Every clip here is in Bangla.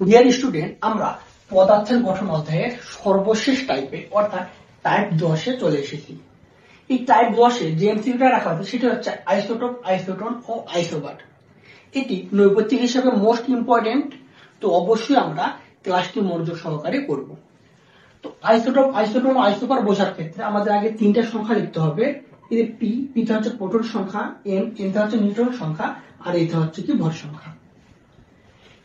ডিয়ার স্টুডেন্ট, আমরা পদার্থের গঠন অধ্যায়ের সর্বশেষ টাইপে অর্থাৎ টাইপ 10-এ চলে এসেছি। এই টাইপ 10-এ যে এমসিকিউটা রাখা হয়েছে সেটা হচ্ছে আইসোটোপ, আইসোটোন ও আইসোবার। এটি নৈপত্তিক হিসেবে মোস্ট ইম্পর্টেন্ট, তো অবশ্যই আমরা ক্লাসটি মনোযোগ সহকারে করব। তো আইসোটোপ, আইসোটোন ও আইসোবার বোঝার ক্ষেত্রে আমাদের আগে তিনটা সংখ্যা লিখতে হবে। এর পিটা হচ্ছে প্রোটন সংখ্যা, এনটা হচ্ছে নিউট্রন সংখ্যা, আর এটা হচ্ছে কি ভর সংখ্যা।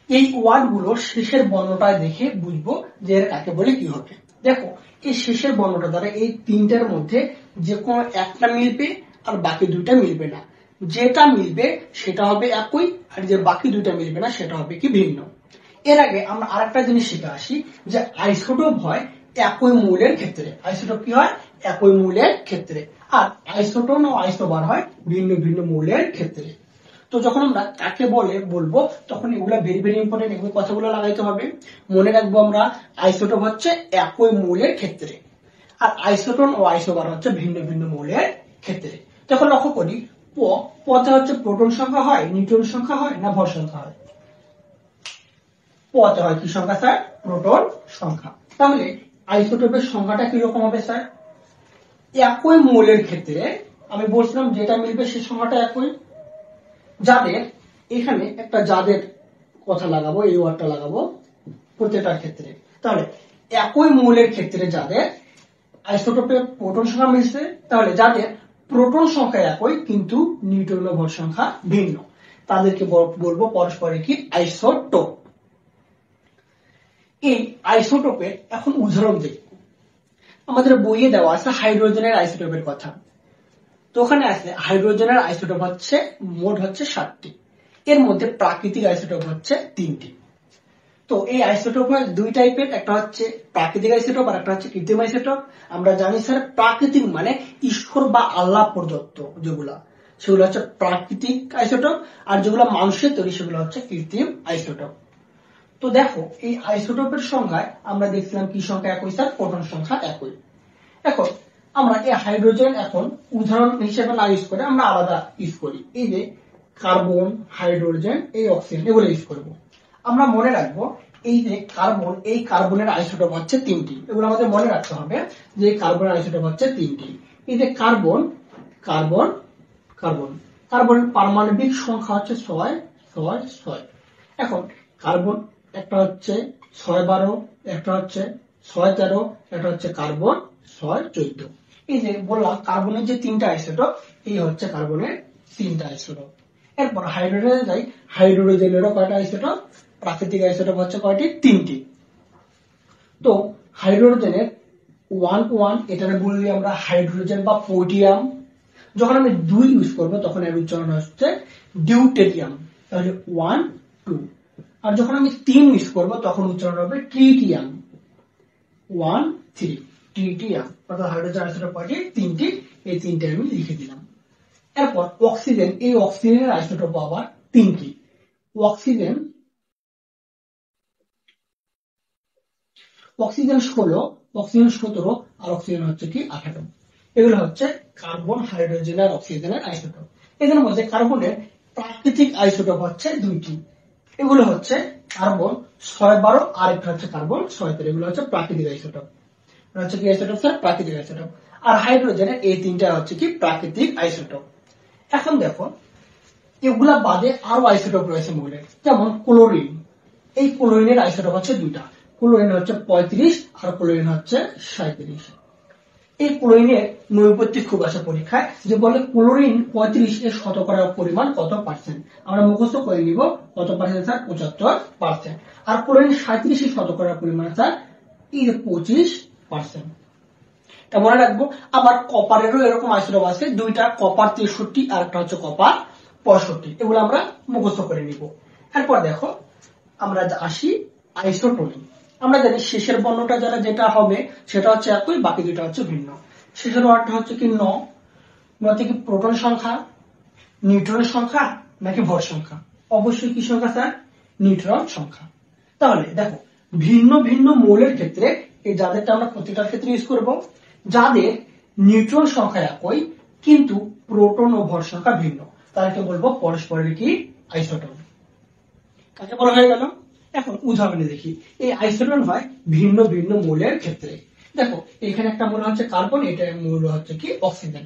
এই ওয়ার্ড গুলোর শেষের বর্ণটা দেখে বুঝবো যে এর কাকে বলে কি হবে। দেখো, এই শেষের বর্ণটা দ্বারা এই তিনটার মধ্যে যে কোনো একটা মিলবে আর বাকি দুইটা মিলবে না। যেটা মিলবে সেটা হবে একই, আর যে বাকি দুইটা মিলবে না সেটা হবে কি ভিন্ন। এর আগে আমরা আরেকটা জিনিস শিখে আসি যে আইসোটোপ হয় একই মৌলের ক্ষেত্রে। আইসোটোপ কি হয়? একই মৌলের ক্ষেত্রে। আর আইসোটোন ও আইসোবার হয় ভিন্ন ভিন্ন মৌলের ক্ষেত্রে। তো যখন আমরা কাকে বলবো তখন এগুলো ভেরি ভেরি ইম্পর্টেন্ট, এগুলো কথাগুলো লাগাইতে হবে। মনে রাখবো আমরা আইসোটোপ হচ্ছে একই মৌলের ক্ষেত্রে, আর আইসোটোন ও আইসোবার হচ্ছে ভিন্ন ভিন্ন মৌলের ক্ষেত্রে। তখন লক্ষ্য করি পতে হচ্ছে প্রোটন সংখ্যা হয়, নিউট্রন সংখ্যা হয়, না ভর সংখ্যা হয়? পতে হয় কি সংখ্যা স্যার? প্রোটন সংখ্যা। তাহলে আইসোটোপের সংখ্যাটা কিরকম হবে স্যার? একই মৌলের ক্ষেত্রে আমি বলছিলাম যেটা মিলবে সে সংখ্যাটা একই। যাদের এখানে একটা যাদের কথা লাগাবো, এই ওয়ার্ডটা লাগাবো প্রত্যেকটার ক্ষেত্রে। তাহলে একই মৌলের ক্ষেত্রে যাদের আইসোটোপে প্রোটন সংখ্যা মিলছে, তাহলে যাদের প্রোটন সংখ্যা একই কিন্তু নিউট্রন ও ভর সংখ্যা ভিন্ন, তাদেরকে বলবো পরস্পরে কি আইসোটোপ। এই আইসোটোপের এখন উদাহরণ দেখব। আমাদের বইয়ে দেওয়া আছে হাইড্রোজেনের আইসোটোপের কথা। তো ওখানে আছে হাইড্রোজেনের আইসোটোপ হচ্ছে মোট হচ্ছে 7টি, এর মধ্যে প্রাকৃতিক আইসোটোপ হচ্ছে 3টি। তো এই আইসোটোপ হয় দুই টাইপের, একটা হচ্ছে প্রাকৃতিক আইসোটোপ আর একটা হচ্ছে কৃত্রিম আইসোটোপ। আমরা জানি স্যার প্রাকৃতিক মানে ঈশ্বর বা আল্লাহ প্রদত্ত যেগুলা, সেগুলো হচ্ছে প্রাকৃতিক আইসোটোপ, আর যেগুলো মানুষের তৈরি সেগুলো হচ্ছে কৃত্রিম আইসোটোপ। তো দেখো, এই আইসোটোপের সংখ্যায় আমরা দেখছিলাম কি সংখ্যা একই স্যার? প্রোটন সংখ্যা একই। এখন আমরা এই হাইড্রোজেন এখন উদাহরণ হিসেবে না ইউজ করে আমরা আলাদা ইউজ করি। এই যে কার্বন, হাইড্রোজেন, এই অক্সিজেন, এগুলো ইউজ করব। আমরা মনে রাখবো এই যে কার্বন, এই কার্বনের আইসোটোপ হচ্ছে 3টি। এগুলো আমাদের মনে রাখতে হবে যে কার্বনের আইসোটোপ হচ্ছে 3টি। এই যে কার্বন, কার্বন, কার্বন, কার্বনের পারমাণবিক সংখ্যা হচ্ছে 6, 6, 6। এখন কার্বন একটা হচ্ছে 6, 12, একটা হচ্ছে 6, 13, একটা হচ্ছে কার্বন 6, 14। এই যে বললাম কার্বনের যে 3টা আইসোটোপ, এই হচ্ছে কার্বনের 3টা আইসোটোপ। এরপর হাইড্রোজেনে যাই, হাইড্রোজেনেরও কয়টা আইসোটোপ? প্রাকৃতিক আইসোটোপ হচ্ছে কয়টি? 3টি। তো হাইড্রোজেনের 1, এটাকে বললি আমরা হাইড্রোজেন বা পোটিয়াম। যখন আমি 2 ইউজ করবো তখন এর উচ্চারণ হচ্ছে ডিউটেরিয়াম, তাহলে 1, 2। আর যখন আমি 3 ইউজ করবো তখন উচ্চারণ হবে ট্রিটিয়াম, 1, 3, ট্রিটিয়াম। অর্থাৎ হাইড্রোজেন আইসোটোপ কয়টি? 3টি। এই 3টে আমি লিখে দিলাম। এরপর অক্সিজেন, এই অক্সিজেনের আইসোটোপ আবার 3টি। অক্সিজেন 16, অক্সিজেন 17, আর অক্সিজেন হচ্ছে কি 18। এগুলো হচ্ছে কার্বন, হাইড্রোজেন আর অক্সিজেনের আইসোটোপ। এদের মধ্যে কার্বনের প্রাকৃতিক আইসোটোপ হচ্ছে 2টি। এগুলো হচ্ছে কার্বন 6, 12, আর একটা হচ্ছে কার্বন 6, 13। এগুলো হচ্ছে প্রাকৃতিক আইসোটোপ। হচ্ছে কি আইসোটোপ স্যার? প্রাকৃতিক আইসোটোপ। আর হাইড্রোজেনের এই 3টা হচ্ছে কি প্রাকৃতিক আইসোটোপ। এখন দেখো, এগুলা বাদে আরো আইসোটোপ রয়েছে মৌলের, যেমন ক্লোরিন। এই ক্লোরিনের আইসোটোপ হচ্ছে 2টা, ক্লোরিন হচ্ছে 35 আর ক্লোরিন হচ্ছে 37। এই ক্লোরিনের নৈপত্তিক খুব আসে পরীক্ষায়, যে বলে ক্লোরিন 35 এর শতকরা পরিমাণ কত পার্সেন্ট। আমরা মুখস্থ করে নিব কত পার্সেন্ট স্যার? 75%। আর ক্লোরিন 37 এর শতকরা পরিমাণ স্যার এই 25%। তা মনে রাখবো। আবার কপারেরও এরকম আইসোটোপ আছে, 2টা, কপার 63 আর একটা হচ্ছে কপার 65। এগুলো আমরা মুখস্থ করে নিব। এরপর দেখো আমরা আসি আইসোটোনে। আমরা জানি শেষের বর্ণটা যেটা হবে সেটা হচ্ছে একই, বাকি দুটো হচ্ছে ভিন্ন। শেষের ওয়ার্ডটা হচ্ছে কি ন থেকে প্রোটন সংখ্যা, নিউট্রনের সংখ্যা, নাকি ভর সংখ্যা? অবশ্যই কি সংখ্যা স্যার? নিউট্রন সংখ্যা। তাহলে দেখো, ভিন্ন ভিন্ন মৌলের ক্ষেত্রে এই যাদেরটা আমরা প্রতিটার ক্ষেত্রে ইউজ করব। যাদের নিউট্রন সংখ্যা একই কিন্তু প্রোটন ও ভর সংখ্যা ভিন্ন, তাদেরকে বলবো পরস্পরের কি আইসোটোপ। কাকে বলা হয়ে গেল? এখন উদাহরণে দেখি, এই আইসোটোন হয় ভিন্ন ভিন্ন মৌলের ক্ষেত্রে। দেখো এখানে একটা মৌল হচ্ছে কার্বন, এটা মৌল হচ্ছে কি অক্সিজেন।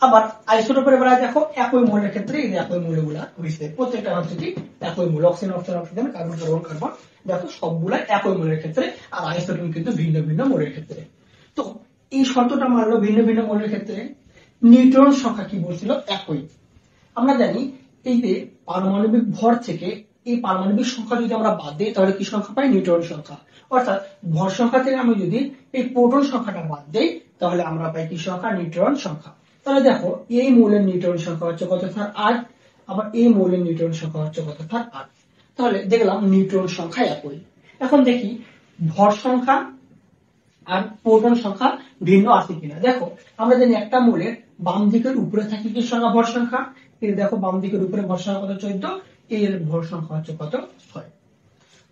আবার আইসোটোপের বেলায় দেখো একই মৌলের ক্ষেত্রে এই একই মৌলগুলা হয়েছে, প্রত্যেকটা হচ্ছে কি একই মৌল, oxygen oxygen oxygen, carbon carbon carbon, দেখো সবগুলা একই মৌলের ক্ষেত্রে, আর আইসোটোন কিন্তু ভিন্ন ভিন্ন মৌলের ক্ষেত্রে। তো এই শর্তটা মানলো ভিন্ন ভিন্ন মৌলের ক্ষেত্রে। নিউট্রন সংখ্যা কি বলছিল? একই। আমরা জানি এই যে পারমাণবিক ভর থেকে এই পারমাণবিক সংখ্যা যদি আমরা বাদ দিই তাহলে কি সংখ্যা পাই? নিউট্রন সংখ্যা। অর্থাৎ ভর সংখ্যা থেকে আমি যদি এই প্রোটন সংখ্যাটা বাদ দিই তাহলে আমরা পাই কি সংখ্যা? নিউট্রন সংখ্যা। তাহলে দেখো এই মৌলের নিউট্রন সংখ্যা হচ্ছে কত? স্যার 8। আবার এই মৌলের নিউট্রন সংখ্যা হচ্ছে কত? স্যার 8। তাহলে দেখলাম নিউট্রন সংখ্যা একই। এখন দেখি ভর সংখ্যা আর প্রোটন সংখ্যা ভিন্ন আছে কিনা। দেখো আমরা জানি একটা মৌলের বাম দিকের উপরে থাকে কি সংখ্যা? ভর সংখ্যা। এই দেখো বাম দিকের উপরে ভর সংখ্যা কত? 14। এর ভর সংখ্যা হচ্ছে কত? 6।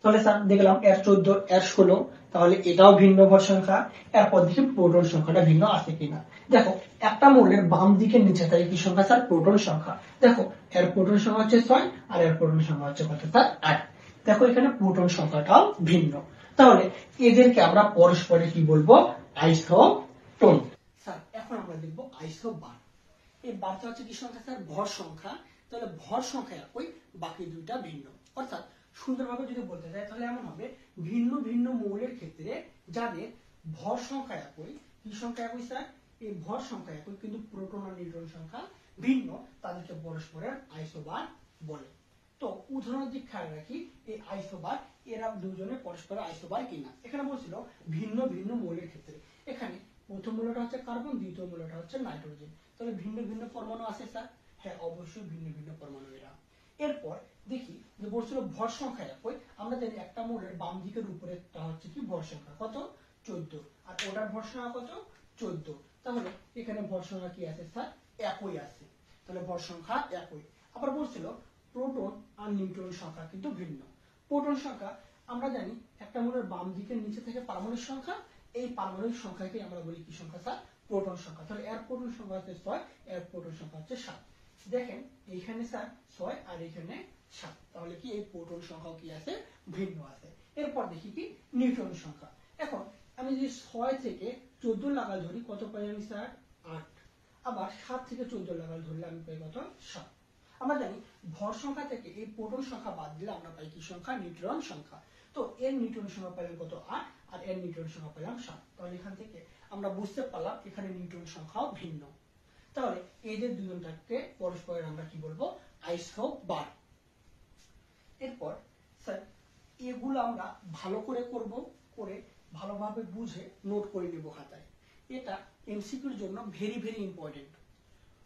তাহলে স্যার দেখলাম এর 14 এর 16, তাহলে এটাও ভিন্ন ভর সংখ্যা। এরপর দেখি প্রোটন সংখ্যাটা ভিন্ন আছে কিনা। দেখো একটা মৌলের বাম দিকের নিচে থাকে কি সংখ্যা? স্যার প্রোটন সংখ্যা। দেখো এর প্রোটন সংখ্যা হচ্ছে 6 আর এর প্রোটন সংখ্যা হচ্ছে কত? স্যার 8। দেখো এখানে প্রোটন সংখ্যাটাও ভিন্ন। তাহলে এদেরকে আমরা পরস্পরে কি বলবো? আইসোটোন। স্যার এখন আমরা দেখবো আইসোবার। এই বারটা হচ্ছে কি সংখ্যা? স্যার ভর সংখ্যা। তাহলে ভর সংখ্যা একই, বাকি দুইটা ভিন্ন। অর্থাৎ সুন্দরভাবে যদি বলতে চাই তাহলে এমন হবে ভিন্ন ভিন্ন মৌলের ক্ষেত্রে যাদের ভর সংখ্যা একই, কি সংখ্যা একই? স্যার এই ভর সংখ্যা একই কিন্তু প্রোটন আর নিউট্রন সংখ্যা ভিন্ন, তাদেরকে পরস্পরের আইসোবার বলে। তো উদাহরণের দিক খেয়াল রাখি, এই আইসোবার এরা দুজনে পরস্পরের আইসোবার কিনা। এখানে বলছিল ভিন্ন ভিন্ন মৌলের ক্ষেত্রে। এখানে প্রথম মৌলটা হচ্ছে কার্বন, দ্বিতীয় মৌলটা হচ্ছে নাইট্রোজেন। তাহলে ভিন্ন ভিন্ন পরমাণু আছে স্যার? হ্যাঁ অবশ্যই ভিন্ন ভিন্ন পরমাণু এরা। এরপর দেখি যে বলছিল ভর সংখ্যা একই। আমরা জানি একটা মৌলের বাম দিকের উপরেটা হচ্ছে কি ভর সংখ্যা কত? 14। আর ওটার ভর সংখ্যা কত? 14। তাহলে এখানে ভর সংখ্যা কি আছে স্যার? একই আছে। তাহলে ভর সংখ্যা একই। আবার বলছিল প্রোটন আর নিউট্রন সংখ্যা কিন্তু ভিন্ন। প্রোটন সংখ্যা আমরা জানি একটা মৌলের বাম দিকের নিচে থেকে পারমাণবিক সংখ্যা, এই পারমাণবিক সংখ্যাকে আমরা বলি কি সংখ্যা? স্যার প্রোটন সংখ্যা। তাহলে এর প্রোটন সংখ্যা হচ্ছে 6, এর প্রোটন সংখ্যা হচ্ছে 7। দেখেন এইখানে স্যার 6 আর এখানে 7, তাহলে কি এই প্রোটন সংখ্যাও কি আছে? ভিন্ন আছে। এরপর দেখি কি নিউট্রন সংখ্যা। এখন আমি যদি 6 থেকে 14 লাগাল ধরি কত পাই আমি? স্যার 8। আবার 7 থেকে 14 লাগাল ধরলে আমি পাই কত? 7। আমরা জানি ভর সংখ্যা থেকে এই প্রোটন সংখ্যা বাদ দিলে আমরা পাই কি সংখ্যা? নিউট্রন সংখ্যা। তো এর নিউট্রন সংখ্যা পেলাম কত? 8 আর এর নিউট্রন সংখ্যা পেলাম 7। তাহলে এখান থেকে আমরা বুঝতে পারলাম এখানে নিউট্রন সংখ্যাও ভিন্ন। তাহলে এদের দুজনটাকে পরস্পরের আমরা কি বলবো? আইসোবার। এরপর স্যার এগুলো আমরা ভালো করে করব, করে ভালোভাবে বুঝে নোট করে নেব খাতায়। এটা এমসিকিউর জন্য ভেরি ভেরি ইম্পর্টেন্ট,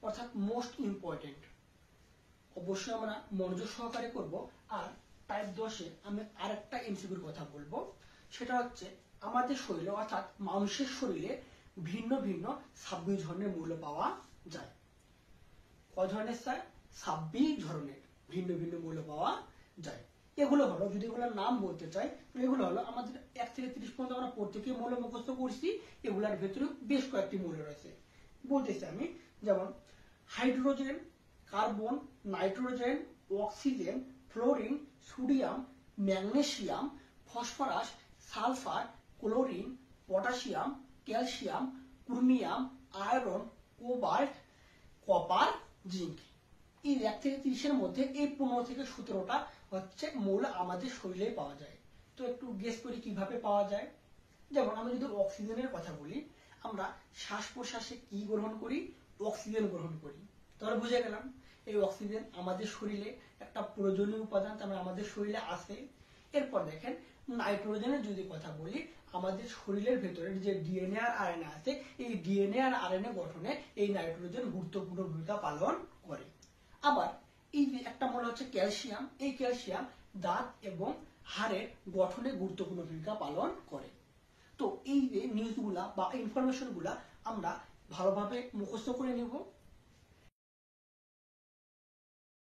অর্থাৎ মোস্ট ইম্পর্টেন্ট। অবশ্যই আমরা মনোযোগ সহকারে করব। আর টাইপ 10-এ আমি আরেকটা এমসিকিউর কথা বলবো, সেটা হচ্ছে আমাদের শরীরে অর্থাৎ মানুষের শরীরে ভিন্ন ভিন্ন 26 ধরনের মৌল পাওয়া যায়। কয় ধরনের স্যার? 26 ধরনের ভিন্ন ভিন্ন মৌল পাওয়া যায়। এগুলো হলো, যদি এগুলোর নাম বলতে চাই, এগুলো হলো আমাদের 1 থেকে 30 পর্যন্ত আমরা প্রত্যেকটি মৌল মুখস্থ করছি। এগুলোর ভেতরে বেশ কয়েকটি মৌল রয়েছে, বলতেছি আমি। যেমন hydrogen, carbon, nitrogen, oxygen, fluorine, sodium, magnesium, phosphorus, sulphur, chlorine, potassium, calcium, chromium, iron, cobalt, copper, zinc. এই 1 থেকে 30-এর মধ্যে এই 15 থেকে 17টা হচ্ছে মৌল আমাদের শরীরে পাওয়া যায়। তো একটু গেস করি কিভাবে পাওয়া যায়। যেমন আমি যদি অক্সিজেনের কথা বলি, আমরা শ্বাস প্রশ্বাসে কি গ্রহণ করি? অক্সিজেন গ্রহণ করি। তাহলে বুঝে গেলাম এই অক্সিজেন আমাদের শরীরে একটা প্রয়োজনীয় উপাদান, তার আমাদের শরীরে আছে। এরপর দেখেন নাইট্রোজেনের যদি কথা বলি, আমাদের শরীরের ভেতরে যে ডিএনএ আর আরএনএ আছে, এই ডিএনএ আর আরএনএ গঠনে এই নাইট্রোজেন গুরুত্বপূর্ণ ভূমিকা পালন করে। আবার এই যে একটা মৌল হচ্ছে ক্যালসিয়াম, এই ক্যালসিয়াম দাঁত এবং হাড়ের গঠনে গুরুত্বপূর্ণ ভূমিকা পালন করে। তো এই যে নিউজগুলা বা ইনফরমেশনগুলা আমরা ভালোভাবে মুখস্থ করে নেব।